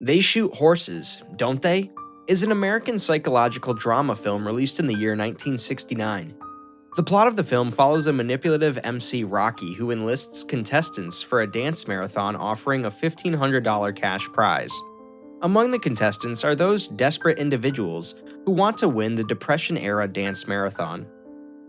They Shoot Horses, Don't They? Is an American psychological drama film released in the year 1969. The plot of the film follows a manipulative MC Rocky who enlists contestants for a dance marathon offering a $1,500 cash prize. Among the contestants are those desperate individuals who want to win the Depression-era dance marathon.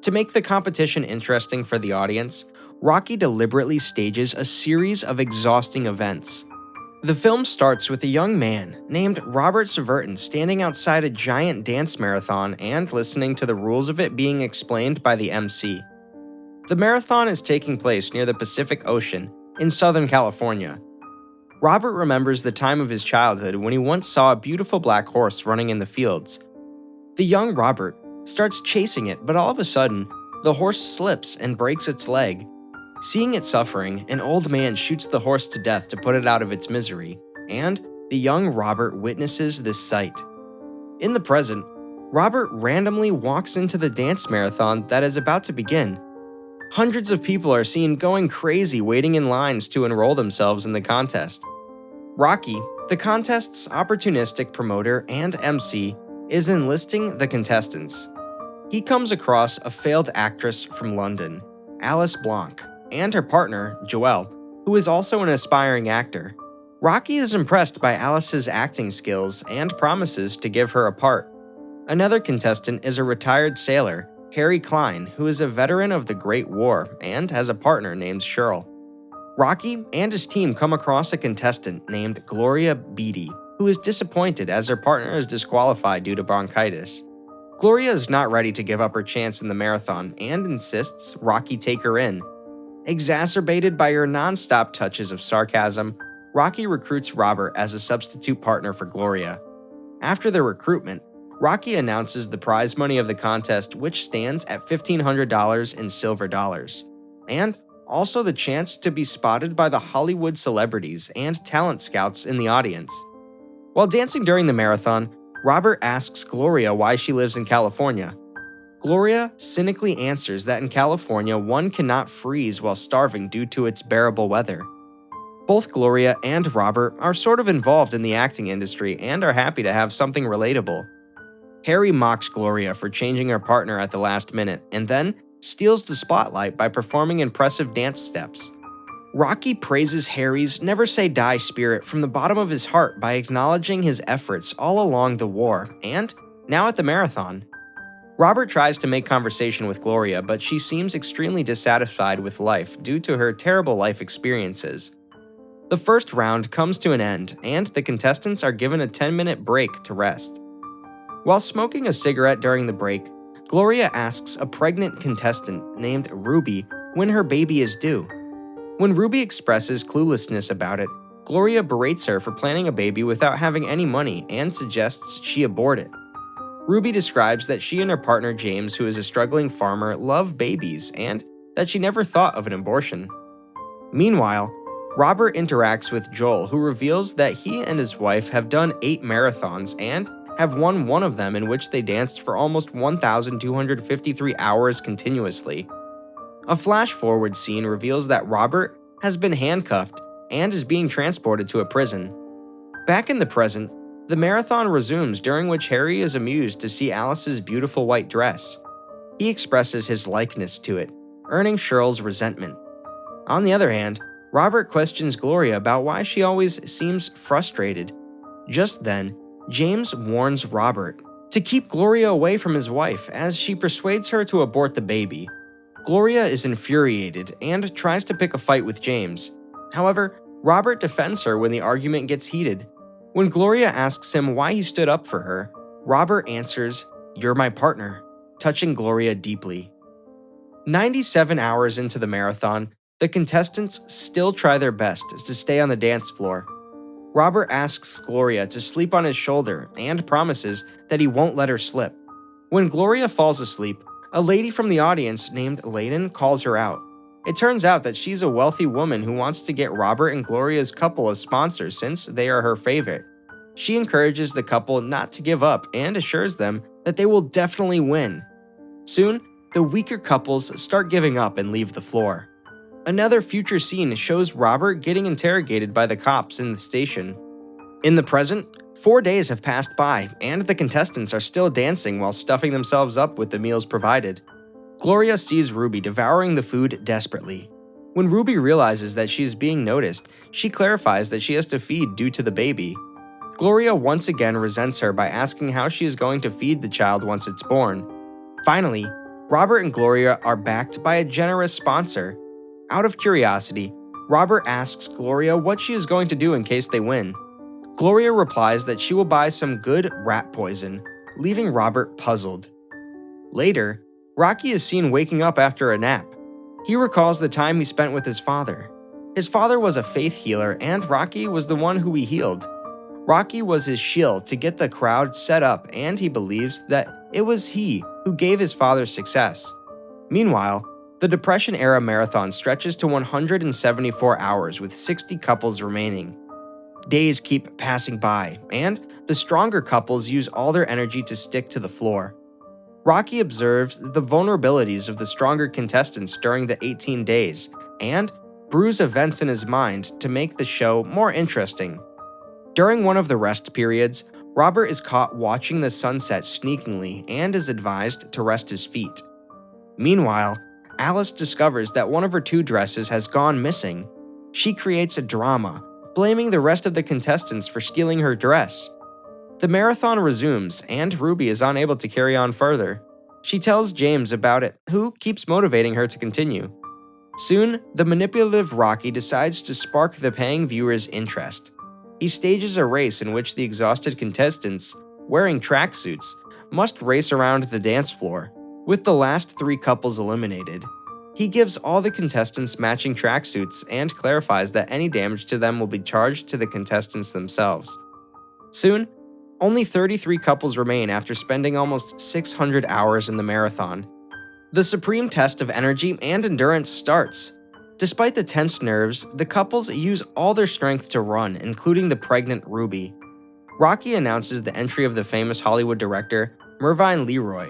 To make the competition interesting for the audience, Rocky deliberately stages a series of exhausting events. The film starts with a young man named Robert Severton standing outside a giant dance marathon and listening to the rules of it being explained by the MC. The marathon is taking place near the Pacific Ocean in Southern California. Robert remembers the time of his childhood when he once saw a beautiful black horse running in the fields. The young Robert starts chasing it, but all of a sudden, the horse slips and breaks its leg. Seeing it suffering, an old man shoots the horse to death to put it out of its misery, and the young Robert witnesses this sight. In the present, Robert randomly walks into the dance marathon that is about to begin. Hundreds of people are seen going crazy waiting in lines to enroll themselves in the contest. Rocky, the contest's opportunistic promoter and MC, is enlisting the contestants. He comes across a failed actress from London, Alice Blanc, and her partner, Joelle, who is also an aspiring actor. Rocky is impressed by Alice's acting skills and promises to give her a part. Another contestant is a retired sailor, Harry Klein, who is a veteran of the Great War and has a partner named Cheryl. Rocky and his team come across a contestant named Gloria Beatty, who is disappointed as her partner is disqualified due to bronchitis. Gloria is not ready to give up her chance in the marathon and insists Rocky take her in. Exacerbated by her non-stop touches of sarcasm, Rocky recruits Robert as a substitute partner for Gloria. After the recruitment, Rocky announces the prize money of the contest, which stands at $1,500 in silver dollars, and also the chance to be spotted by the Hollywood celebrities and talent scouts in the audience. While dancing during the marathon, Robert asks Gloria why she lives in California. Gloria cynically answers that in California one cannot freeze while starving due to its bearable weather. Both Gloria and Robert are sort of involved in the acting industry and are happy to have something relatable. Harry mocks Gloria for changing her partner at the last minute and then steals the spotlight by performing impressive dance steps. Rocky praises Harry's never say die spirit from the bottom of his heart by acknowledging his efforts all along the war and now at the marathon. Robert tries to make conversation with Gloria, but she seems extremely dissatisfied with life due to her terrible life experiences. The first round comes to an end, and the contestants are given a 10-minute break to rest. While smoking a cigarette during the break, Gloria asks a pregnant contestant named Ruby when her baby is due. When Ruby expresses cluelessness about it, Gloria berates her for planning a baby without having any money and suggests she abort it. Ruby describes that she and her partner James, who is a struggling farmer, love babies and that she never thought of an abortion. Meanwhile, Robert interacts with Joel, who reveals that he and his wife have done 8 marathons and have won one of them in which they danced for almost 1,253 hours continuously. A flash-forward scene reveals that Robert has been handcuffed and is being transported to a prison. Back in the present, the marathon resumes, during which Harry is amused to see Alice's beautiful white dress. He expresses his likeness to it, earning Cheryl's resentment. On the other hand, Robert questions Gloria about why she always seems frustrated. Just then, James warns Robert to keep Gloria away from his wife as she persuades her to abort the baby. Gloria is infuriated and tries to pick a fight with James. However, Robert defends her when the argument gets heated. When Gloria asks him why he stood up for her, Robert answers, "You're my partner," touching Gloria deeply. 97 hours into the marathon, the contestants still try their best to stay on the dance floor. Robert asks Gloria to sleep on his shoulder and promises that he won't let her slip. When Gloria falls asleep, a lady from the audience named Layden calls her out. It turns out that she's a wealthy woman who wants to get Robert and Gloria's couple as sponsors since they are her favorite. She encourages the couple not to give up and assures them that they will definitely win. Soon, the weaker couples start giving up and leave the floor. Another future scene shows Robert getting interrogated by the cops in the station. In the present, 4 days have passed by, and the contestants are still dancing while stuffing themselves up with the meals provided. Gloria sees Ruby devouring the food desperately. When Ruby realizes that she is being noticed, she clarifies that she has to feed due to the baby. Gloria once again resents her by asking how she is going to feed the child once it's born. Finally, Robert and Gloria are backed by a generous sponsor. Out of curiosity, Robert asks Gloria what she is going to do in case they win. Gloria replies that she will buy some good rat poison, leaving Robert puzzled. Later, Rocky is seen waking up after a nap. He recalls the time he spent with his father. His father was a faith healer, and Rocky was the one who he healed. Rocky was his shield to get the crowd set up, and he believes that it was he who gave his father success. Meanwhile, the Depression-era marathon stretches to 174 hours with 60 couples remaining. Days keep passing by, and the stronger couples use all their energy to stick to the floor. Rocky observes the vulnerabilities of the stronger contestants during the 18 days and brews events in his mind to make the show more interesting. During one of the rest periods, Robert is caught watching the sunset sneakingly and is advised to rest his feet. Meanwhile, Alice discovers that one of her 2 dresses has gone missing. She creates a drama, blaming the rest of the contestants for stealing her dress. The marathon resumes, and Ruby is unable to carry on further. She tells James about it, who keeps motivating her to continue. Soon, the manipulative Rocky decides to spark the paying viewer's interest. He stages a race in which the exhausted contestants, wearing tracksuits, must race around the dance floor, with the last 3 couples eliminated. He gives all the contestants matching tracksuits and clarifies that any damage to them will be charged to the contestants themselves. Soon, only 33 couples remain after spending almost 600 hours in the marathon. The supreme test of energy and endurance starts. Despite the tense nerves, the couples use all their strength to run, including the pregnant Ruby. Rocky announces the entry of the famous Hollywood director, Mervyn Leroy.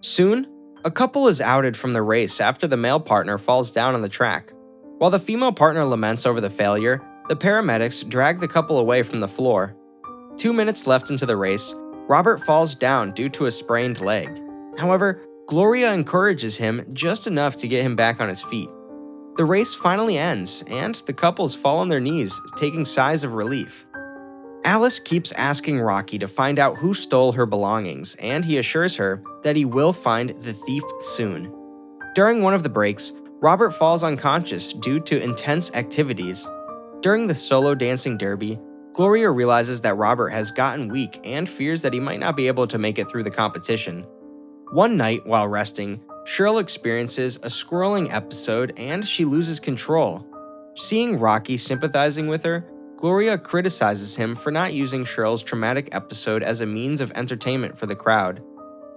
Soon, a couple is outed from the race after the male partner falls down on the track. While the female partner laments over the failure, the paramedics drag the couple away from the floor. 2 minutes left into the race, Robert falls down due to a sprained leg. However, Gloria encourages him just enough to get him back on his feet. The race finally ends, and the couples fall on their knees, taking sighs of relief. Alice keeps asking Rocky to find out who stole her belongings, and he assures her that he will find the thief soon. During one of the breaks, Robert falls unconscious due to intense activities. During the solo dancing derby, Gloria realizes that Robert has gotten weak and fears that he might not be able to make it through the competition. One night, while resting, Cheryl experiences a squirreling episode and she loses control. Seeing Rocky sympathizing with her, Gloria criticizes him for not using Cheryl's traumatic episode as a means of entertainment for the crowd.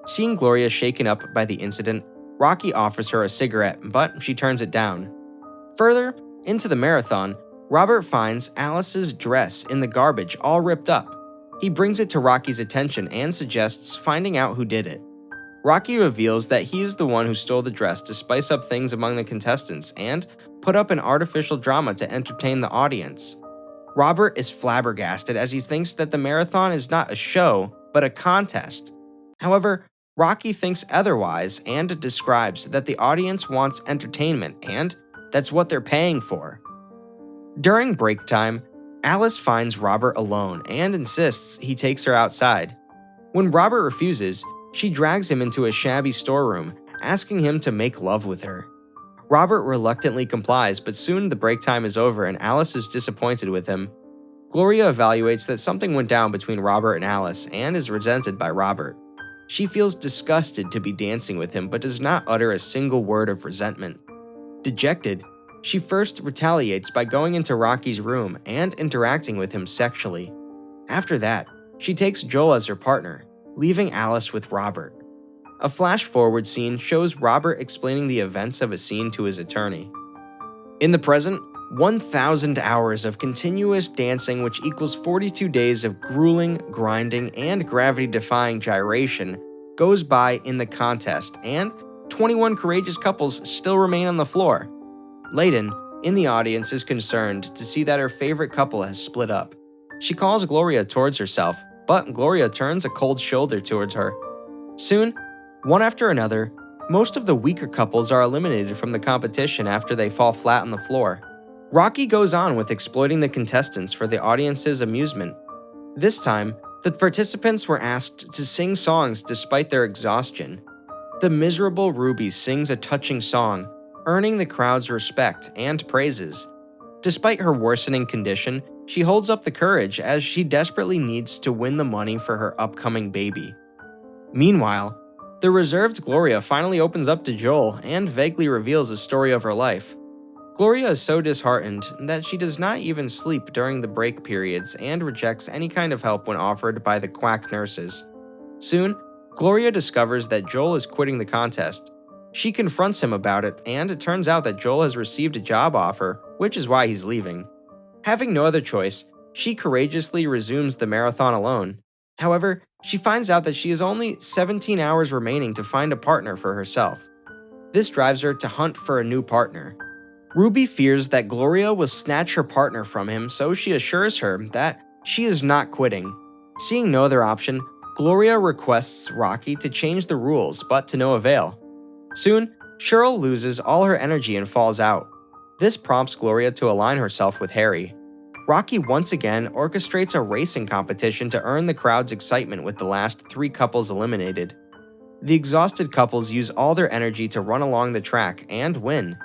Seeing Gloria shaken up by the incident, Rocky offers her a cigarette, but she turns it down. Further into the marathon, Robert finds Alice's dress in the garbage all ripped up. He brings it to Rocky's attention and suggests finding out who did it. Rocky reveals that he is the one who stole the dress to spice up things among the contestants and put up an artificial drama to entertain the audience. Robert is flabbergasted as he thinks that the marathon is not a show, but a contest. However, Rocky thinks otherwise and describes that the audience wants entertainment and that's what they're paying for. During break time, Alice finds Robert alone and insists he takes her outside. When Robert refuses, she drags him into a shabby storeroom, asking him to make love with her. Robert reluctantly complies, but soon the break time is over and Alice is disappointed with him. Gloria evaluates that something went down between Robert and Alice and is resented by Robert. She feels disgusted to be dancing with him but does not utter a single word of resentment. Dejected, she first retaliates by going into Rocky's room and interacting with him sexually. After that, she takes Joel as her partner, leaving Alice with Robert. A flash-forward scene shows Robert explaining the events of a scene to his attorney. In the present, 1,000 hours of continuous dancing, which equals 42 days of grueling, grinding, and gravity-defying gyration, goes by in the contest, and 21 courageous couples still remain on the floor. Layden, in the audience, is concerned to see that her favorite couple has split up. She calls Gloria towards herself, but Gloria turns a cold shoulder towards her. Soon, one after another, most of the weaker couples are eliminated from the competition after they fall flat on the floor. Rocky goes on with exploiting the contestants for the audience's amusement. This time, the participants were asked to sing songs despite their exhaustion. The miserable Ruby sings a touching song, earning the crowd's respect and praises. Despite her worsening condition, she holds up the courage as she desperately needs to win the money for her upcoming baby. Meanwhile, the reserved Gloria finally opens up to Joel and vaguely reveals the story of her life. Gloria is so disheartened that she does not even sleep during the break periods and rejects any kind of help when offered by the quack nurses. Soon, Gloria discovers that Joel is quitting the contest. She confronts him about it, and it turns out that Joel has received a job offer, which is why he's leaving. Having no other choice, she courageously resumes the marathon alone. However, she finds out that she has only 17 hours remaining to find a partner for herself. This drives her to hunt for a new partner. Ruby fears that Gloria will snatch her partner from him, so she assures her that she is not quitting. Seeing no other option, Gloria requests Rocky to change the rules, but to no avail. Soon, Cheryl loses all her energy and falls out. This prompts Gloria to align herself with Harry. Rocky once again orchestrates a racing competition to earn the crowd's excitement with the last 3 couples eliminated. The exhausted couples use all their energy to run along the track and win.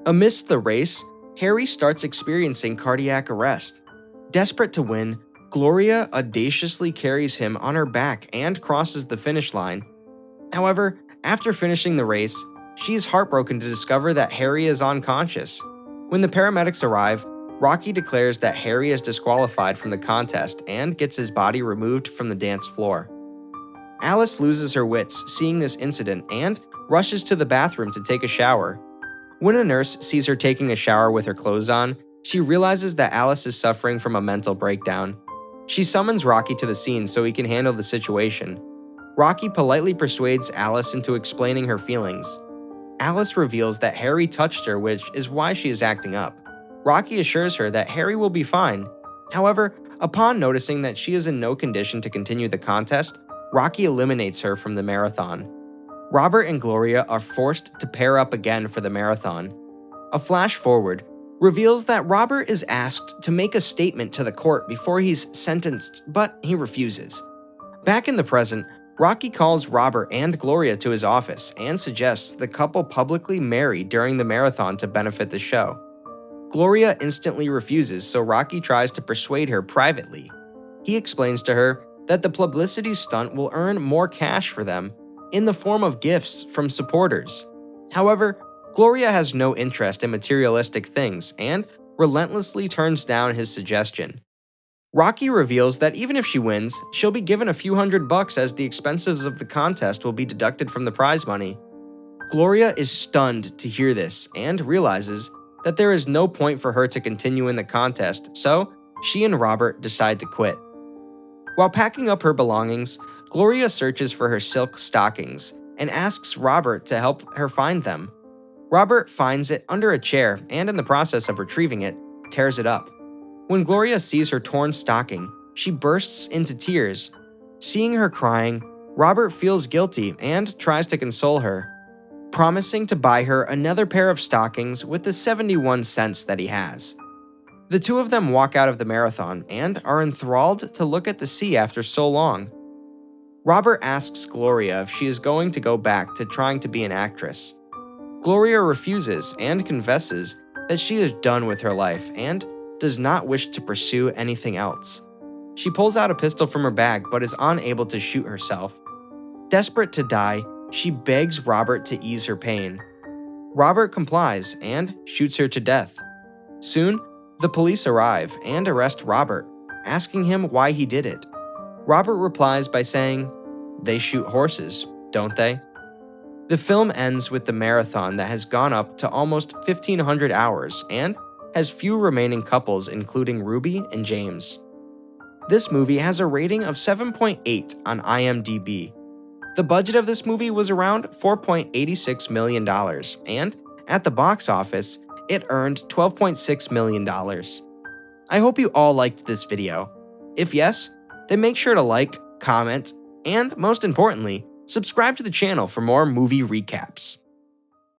Amidst the race, Harry starts experiencing cardiac arrest. Desperate to win, Gloria audaciously carries him on her back and crosses the finish line. However, after finishing the race, she is heartbroken to discover that Harry is unconscious. When the paramedics arrive, Rocky declares that Harry is disqualified from the contest and gets his body removed from the dance floor. Alice loses her wits seeing this incident and rushes to the bathroom to take a shower. When a nurse sees her taking a shower with her clothes on, she realizes that Alice is suffering from a mental breakdown. She summons Rocky to the scene so he can handle the situation. Rocky politely persuades Alice into explaining her feelings. Alice reveals that Harry touched her, which is why she is acting up. Rocky assures her that Harry will be fine. However, upon noticing that she is in no condition to continue the contest, Rocky eliminates her from the marathon. Robert and Gloria are forced to pair up again for the marathon. A flash forward reveals that Robert is asked to make a statement to the court before he's sentenced, but he refuses. Back in the present, Rocky calls Robert and Gloria to his office and suggests the couple publicly marry during the marathon to benefit the show. Gloria instantly refuses, so Rocky tries to persuade her privately. He explains to her that the publicity stunt will earn more cash for them in the form of gifts from supporters. However, Gloria has no interest in materialistic things and relentlessly turns down his suggestion. Rocky reveals that even if she wins, she'll be given a few $100 as the expenses of the contest will be deducted from the prize money. Gloria is stunned to hear this and realizes that there is no point for her to continue in the contest, so she and Robert decide to quit. While packing up her belongings, Gloria searches for her silk stockings and asks Robert to help her find them. Robert finds it under a chair and, in the process of retrieving it, tears it up. When Gloria sees her torn stocking, she bursts into tears. Seeing her crying, Robert feels guilty and tries to console her, promising to buy her another pair of stockings with the 71 cents that he has. The two of them walk out of the marathon and are enthralled to look at the sea after so long. Robert asks Gloria if she is going to go back to trying to be an actress. Gloria refuses and confesses that she is done with her life and does not wish to pursue anything else. She pulls out a pistol from her bag but is unable to shoot herself. Desperate to die, she begs Robert to ease her pain. Robert complies and shoots her to death. Soon, the police arrive and arrest Robert, asking him why he did it. Robert replies by saying, "They shoot horses, don't they?" The film ends with the marathon that has gone up to almost 1,500 hours and has few remaining couples, including Ruby and James. This movie has a rating of 7.8 on IMDb. The budget of this movie was around $4.86 million, and at the box office, it earned $12.6 million. I hope you all liked this video. If yes, then make sure to like, comment, and most importantly, subscribe to the channel for more movie recaps.